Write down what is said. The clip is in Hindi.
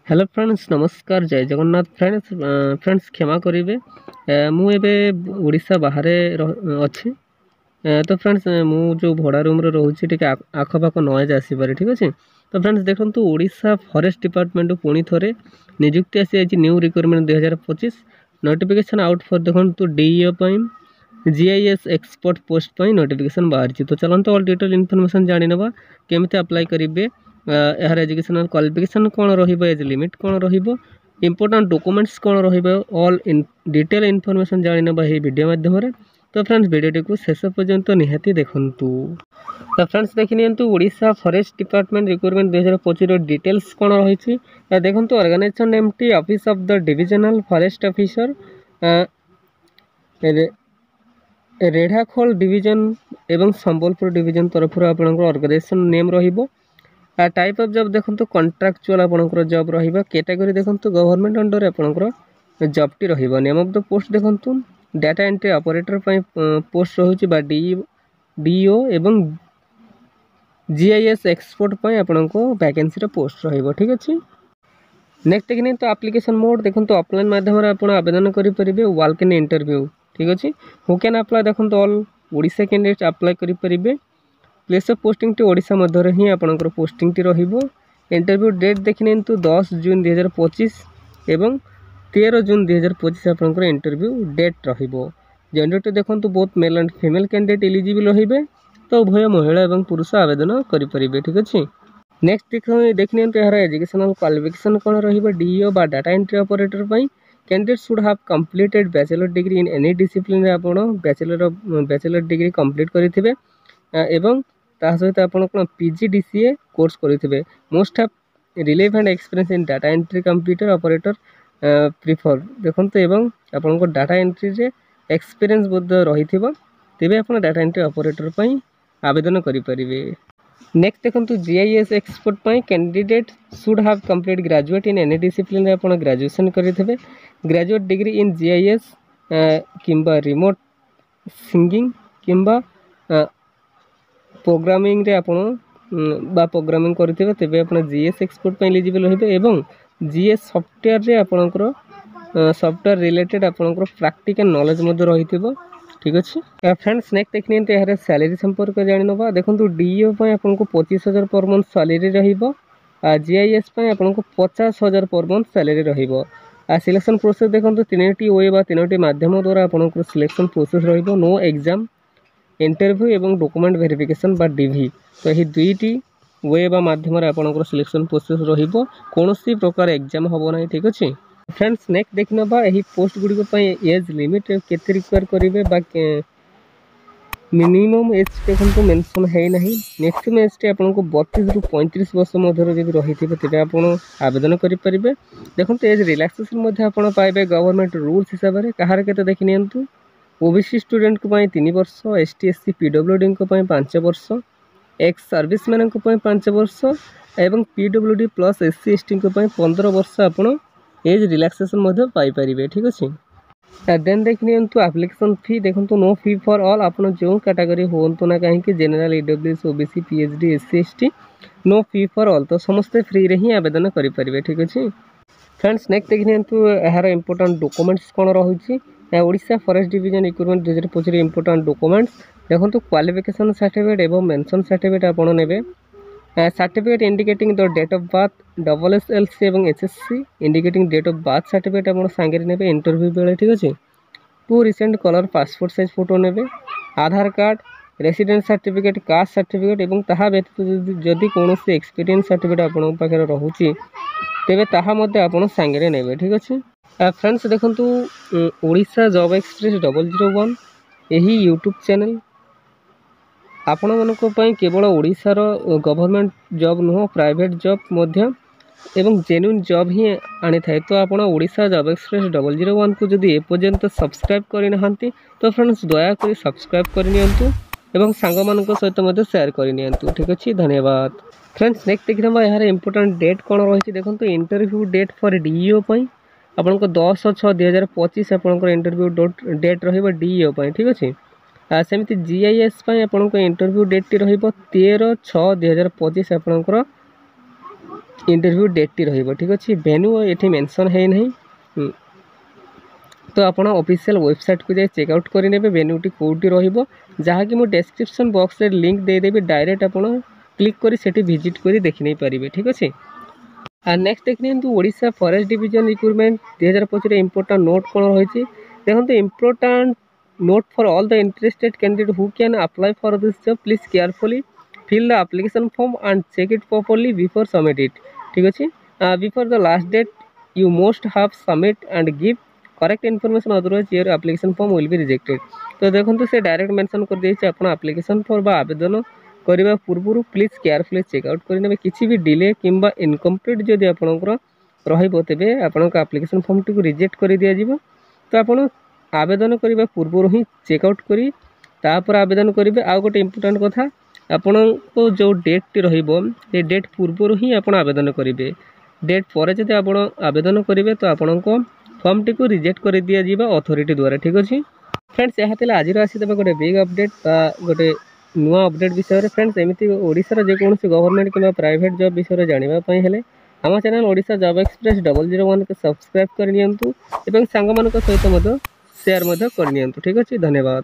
हेलो फ्रेंड्स नमस्कार जय जगन्नाथ फ्रेंड्स क्षमा करेंगे मु एबे ओडिशा बाहर अच्छी तो फ्रेंड्स मु जो भड़ा रूम रे रोचे टिके आखपाख नॉइज आसीपारे ठीक अच्छे। तो फ्रेंड्स देखो ओडिशा फॉरेस्ट डिपार्टमेंट पुणी थे निजुक्ति आसी new requirement 2025 notification out for देखो DEO GIS expert post notification बाहरी। तो चलते ऑल डिटेल इनफॉरमेशन जानी ना केमी अप्लाई करेंगे यार एजुकेशनल क्वालिफिकेशन कौन रज लिमिट कौन इंपोर्टेंट डॉक्यूमेंट्स कौन ऑल डिटेल इनफॉरमेशन जानी ना वीडियो माध्यम। तो फ्रेंड्स वीडियो को शेष पर्यंत निहाती देखूँ। तो फ्रेंड्स देखनी Odisha forest department requirement 2025 details कौन रही देखो ऑर्गेनाइजेशन नेम टी office of the divisional forest officer Redhakhol division एवं संबलपुर डिवीजन तरफ ऑर्गेनाइजेशन नेम रहिबो। टाइप ऑफ जॉब देखो कॉन्ट्रैक्चुअल आपनकर जॉब रहिबा। कैटेगरी देखो गवर्नमेंट अंडर आपनकर जॉब टी रहिबा। नेम ऑफ द पोस्ट देखो डाटा एंट्री ऑपरेटर पोस्ट रहुची बा डीओ एवं जीआईएस एक्सपर्ट आपनको वैकेंसी रे पोस्ट रहिबो ठीक अछि। नेक्स्ट देखनी तो एप्लिकेशन मोड देखो ऑफलाइन माध्यम रे आपण आवेदन करि परिबे वॉक इन इंटरव्यू ठीक अछि। हु कैन अप्लाई देखो ऑल ओडिशा कैंडिडेट अप्लाई करि परिबे। प्लेस ऑफ पोस्टिंग टी ओडिशा मध्य ही आपनकर पोस्टिंग टी रहिबो। इंटरव्यू डेट देखने 10 जून 2025 एवं 13 जून 2025 आपनकर इंटरव्यू डेट रहिबो। जेंडर टी देखंतु both male and female candidate eligible रहिबे। तो उभय महिला एवं पुरुष आवेदन करि परिबे ठीक अछि। नेक्स्ट देखने यार एजुकेशनल क्वालिफिकेशन कौन रहिबो। डीईओ बा data entry operator candidate should have completed bachelor degree in any discipline रे आपण बैचलर डिग्री कंप्लीट करिथिबे एवं ता सहित आपण कोन पीजीडीसीए कोर्स करिथिबे। Most have relevant experience in data entry computer operator prefer देखंतु एवं आपण को डाटा एंट्री रे एक्सपीरियंस बोध रहिथिबो तेबे आपण डाटा एंट्री ऑपरेटर पई आवेदन करि परिबे। नेक्स्ट देखंतु जीआईएस एक्सपर्ट पई candidate should have complete graduate in any discipline रे आपण ग्रेजुएशन करिथिबे। ग्रेजुएट डिग्री इन जीआईएस किंबा रिमोट सिंगिंग किंबा प्रोग्रामिंग रे आपण बा प्रोग्रामिंग करथिबे तेबे आपण जीएस एक्सपर्ट पे एलिजिबल होइबे एवं जीएस सॉफ्टवेयर रे आपणकर सॉफ्टवेयर रिलेटेड आपणकर प्रैक्टिकल नॉलेज मध्य रहिथिबो ठीक अछि। फ्रेंड्स नेक्स्ट देखनी तो यार सैलरी संपर्क जानि नबा। देखंतु डीईओ पे आपनको 25000 पर मंथ सैलरी रहिबो। जीआईएस पे आपनको 50000 पर मंथ सैलरी रहिबो। सिलेक्शन प्रोसेस देखंतु 3टी वे बा 3टी माध्यम द्वारा आपनको सिलेक्शन प्रोसेस रहिबो। नो एग्जाम इंटरव्यू एवं डॉक्यूमेंट वेरिफिकेशन बा डीवी। तो यही दुईटी वे बा माध्यम आपनकर सिलेक्शन प्रोसेस रहिबो। कोनोसी प्रकार एग्जाम हबो नाही ठीक अछि। फ्रेंड्स नेक्स्ट देखना बा यही पोस्ट गुडी को एज लिमिट केते रिक्वायर करिवे बा मिनिमम एज देखंतु मेंशन है नाही। मैक्सिमम एज टे आपनको 32 रु 35 वर्ष मध्य जदि रहिथिबे तेबे आपण आवेदन करि परिबे। देखंतु एज रिलैक्सेशन मध्य आपण पाइबे गवर्नमेंट रूल्स हिसाब रे कहार केते देखि नियंतु। ओबीसी स्टूडेंट को 3 वर्ष, एसटी एससी पीडब्ल्यूडी को 5 वर्ष, एक्स सर्विस मैन को 5 वर्ष एवं पीडब्ल्यूडी प्लस एससी एसटी को 15 वर्ष आपण एज रिलैक्सेशन मध्य पाई परिबे ठीक अछि। देन देखनी एप्लिकेशन फी देखंतु नो फी फॉर ऑल आपण जो कैटेगरी होंतु ना कहीं कि general EWS OBC PhD SC ST no fee for all तो समस्त फ्री रे ही आवेदन करि परिबे ठीक अछि। फ्रेंड्स नेक्स्ट देखनी यार इंपोर्टेंट डॉक्यूमेंट्स कौन रही। Odisha forest division requirement 2025 important documents देखो क्वालिफिकेशन सर्टिफिकेट एवं मेंशन सर्टिफिकेट आपण नेबे। Certificate indicating the date of birth SSLC एवं SSC indicating date of birth certificate आपण सांगे नेबे इंटरव्यू बेले ठीक अछि। 2 recent colour passport size photo नेबे। Aadhaar card resident certificate caste certificate एवं ताहा व्यतीत जदि कोनोसी एक्सपीरियंस सर्टिफिकेट आपण पाखरे रहुची तेबे ताहा मध्ये आपण सांगे नेबे ठीक अछि। फ्रेंड्स देखंतु ओडिशा जॉब एक्सप्रेस 001 यही यूट्यूब चैनल आपण मानक पई केवल ओडिशा रो गवर्नमेंट जॉब नुह प्राइवेट जॉब मध्य एवं जेन्युइन जॉब ही आनी थाए। तो आपण ओडिशा जॉब एक्सप्रेस 001 को जदि ए पर्यंत सब्सक्राइब करि नहंती तो फ्रेंड्स दया करी सब्सक्राइब करि नियंतु एवं सांग मानक सहित मध्य शेयर करि नियंतु ठीक अछि। धन्यवाद। फ्रेंड्स नेक्स्ट देखिबा यार इंपोर्टेंट डेट कोन रहिछि देखंतु इंटरव्यू डेट फॉर डीईओ पई आपनको 10/6/2025 आपनकर इंटरव्यू डेट रहिबो डीईओ पई ठीक अछि। सेमिति जीआईएस पई आपनको इंटरव्यू डेट टी रहिबो 13/6/2025 आपनकर इंटरव्यू डेट रही ठीक अच्छे वेन्यू ये मेंशन है नहीं तो आप ऑफिशियल वेबसाइट को जाए चेकआउट करेंगे वेन्यूटी कौटी रहाँकि मुझे डिस्क्रिप्शन बॉक्स रे लिंक देदेवी डायरेक्ट आप क्लिक कर सेठी विजिट कर देखी नहीं पारे ठीक अच्छे। नेक्स्ट देखते Odisha forest division recruitment 2025 important note कौन रही देखो important note for all the interested candidate who can apply for this job please carefully fill the application form and check it properly before submit it ठीक अच्छे। Before the last date you must have submit and give correct information otherwise your application form will be rejected. तो देखो से डायरेक्ट मेंशन कर देछि आपण एप्लिकेशन फॉर्म बा आवेदन करने पूर्व प्लीज केयरफुली चेकआउट करेंगे किसी भी डिले किंबा इनकम्प्लीट जदि आपंकर रे आपण एप्लिकेशन फॉर्म टी रिजेक्ट कर दिज्व तो आप आवेदन करने पूर्व ही चेकआउट करी तापर आवेदन करेंगे। आउ गोटे इम्पोर्टेंट कथा आपण को जो डेट टी रही डेट पूर्व ही आप आवेदन करेंगे डेट पर जब आप आवेदन करेंगे तो आपण फॉर्म टी रिजेक्ट कर दिज्व अथॉरिटी द्वारा ठीक अच्छे। फ्रेंड्स यहाँ आज आसीदेव गोटे बिग अपडेट गोटे नुआ अपडेट विषय में फ्रेंड्स एमती ओडिशार जेकोसी गवर्नमेंट कि प्राइवेट जॉब विषय जानापी हेले आम चैनल ओडिशा जॉब एक्सप्रेस 001 को सब्सक्राइब करनी सांग मान सहित शेयर करनी ठीक अच्छे। धन्यवाद।